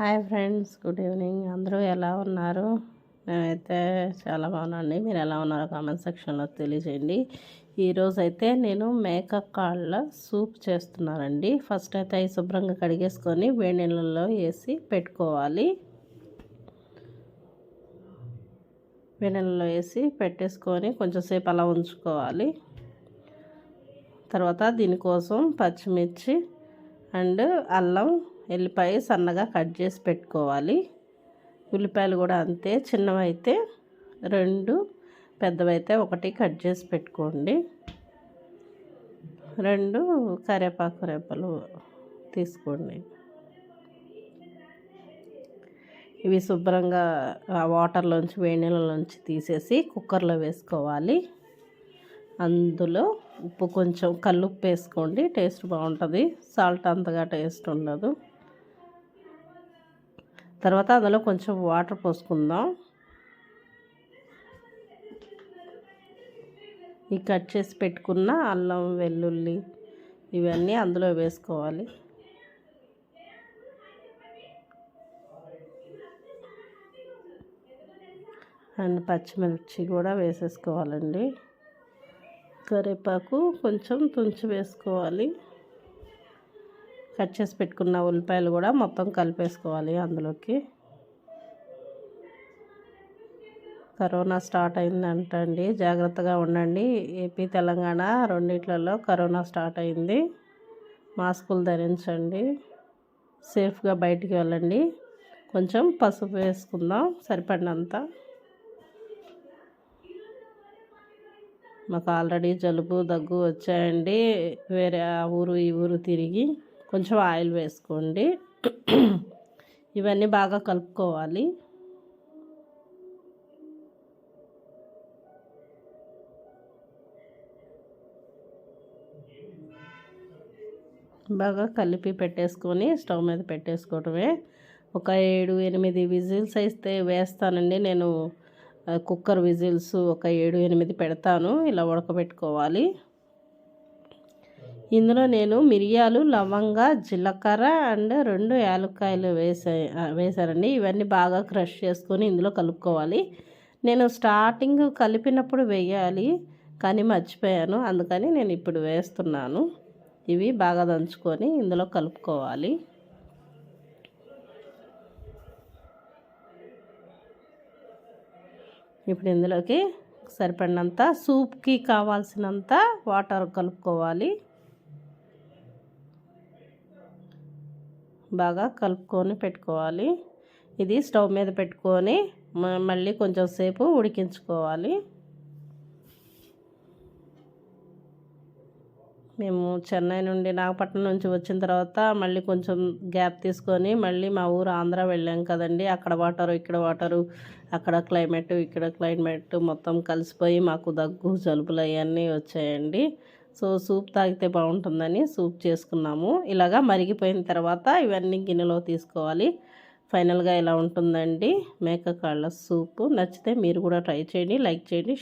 Hi friends, good evening. అందరూ ఎలా ఉన్నారు? మేమైతే చాలా బాగున్నాండి. మీరు ఎలా ఉన్నారో కామెంట్ సెక్షన్లో తెలియజేయండి. ఈరోజు అయితే నేను మేక కాళ్ళ సూప్ చేస్తున్నానండి. ఫస్ట్ అయితే అవి శుభ్రంగా కడిగేసుకొని వేడి నీళ్ళల్లో వేసి పెట్టుకోవాలి. వేడి నీళ్ళలో వేసి పెట్టేసుకొని కొంచెంసేపు అలా ఉంచుకోవాలి. తర్వాత దీనికోసం పచ్చిమిర్చి అండ్ అల్లం, ఎల్లిపాయ సన్నగా కట్ చేసి పెట్టుకోవాలి. ఉల్లిపాయలు కూడా అంతే, చిన్నవైతే 2, పెద్దవైతే 1 కట్ చేసి పెట్టుకోండి. 2 కరివేపాకు రెబ్బలు తీసుకోండి. ఇవి శుభ్రంగా వాటర్లోంచి వేడి నీళ్ళలోంచి తీసేసి కుక్కర్లో వేసుకోవాలి. అందులో ఉప్పు, కొంచెం కల్లుప్పు వేసుకోండి, టేస్ట్ బాగుంటుంది. సాల్ట్ అంతగా టేస్ట్ ఉండదు. తర్వాత అందులో కొంచెం వాటర్ పోసుకుందాం. ఈ కట్ చేసి పెట్టుకున్న అల్లం, వెల్లుల్లి ఇవన్నీ అందులో వేసుకోవాలి. అండ్ పచ్చిమిర్చి కూడా వేసేసుకోవాలండి. కరివేపాకు కొంచెం తుంచి వేసుకోవాలి. కట్ చేసి పెట్టుకున్న ఉల్లిపాయలు కూడా మొత్తం కలిపేసుకోవాలి అందులోకి. కరోనా స్టార్ట్ అయిందంటండి, జాగ్రత్తగా ఉండండి. ఏపీ, తెలంగాణ రెండిట్లలో కరోనా స్టార్ట్ అయింది. మాస్కులు ధరించండి, సేఫ్గా బయటికి వెళ్ళండి. కొంచెం పసుపు వేసుకుందాం సరిపడినంత. మాకు ఆల్రెడీ జలుబు, దగ్గు వచ్చాయండి. వేరే ఆ ఊరు ఈ ఊరు తిరిగి. కొంచెం ఆయిల్ వేసుకోండి. ఇవన్నీ బాగా కలుపుకోవాలి. బాగా కలిపి పెట్టేసుకొని స్టవ్ మీద పెట్టేసుకోవటమే. ఒక 7-8 విజిల్స్ అయితే వేస్తానండి నేను. కుక్కర్ విజిల్స్ ఒక 7-8 పెడతాను. ఇలా ఉడకబెట్టుకోవాలి. ఇందులో నేను మిరియాలు, లవంగ, జీలకర్ర అండ్ 2 యాలక్కాయలు వేసానండి. ఇవన్నీ బాగా క్రష్ చేసుకొని ఇందులో కలుపుకోవాలి. నేను స్టార్టింగ్ కలిపినప్పుడు వేయాలి కానీ మర్చిపోయాను, అందుకని నేను ఇప్పుడు వేస్తున్నాను. ఇవి బాగా దంచుకొని ఇందులో కలుపుకోవాలి. ఇప్పుడు ఇందులోకి సరిపడినంత, సూప్కి కావాల్సినంత వాటర్ కలుపుకోవాలి. బాగా కలుపుకొని పెట్టుకోవాలి. ఇది స్టవ్ మీద పెట్టుకొని మళ్ళీ కొంచెం సేపు ఉడికించుకోవాలి. మేము చెన్నై నుండి, నాగపట్నం నుంచి వచ్చిన తర్వాత మళ్ళీ కొంచెం గ్యాప్ తీసుకొని మళ్ళీ మా ఊరు ఆంధ్ర వెళ్ళాం కదండి. అక్కడ వాటరు, ఇక్కడ వాటరు, అక్కడ క్లైమేట్, ఇక్కడ క్లైమేట్ మొత్తం కలిసిపోయి మాకు దగ్గు, జలుబులు అవన్నీ వచ్చాయండి. సో సూప్ తాగితే బాగుంటుందని సూప్ చేసుకున్నాము. ఇలాగా మరిగిపోయిన తర్వాత ఇవన్నీ గిన్నెలో తీసుకోవాలి. ఫైనల్గా ఇలా ఉంటుందండి మేక కాళ్ళ సూపు. నచ్చితే మీరు కూడా ట్రై చేయండి, లైక్ చేయండి.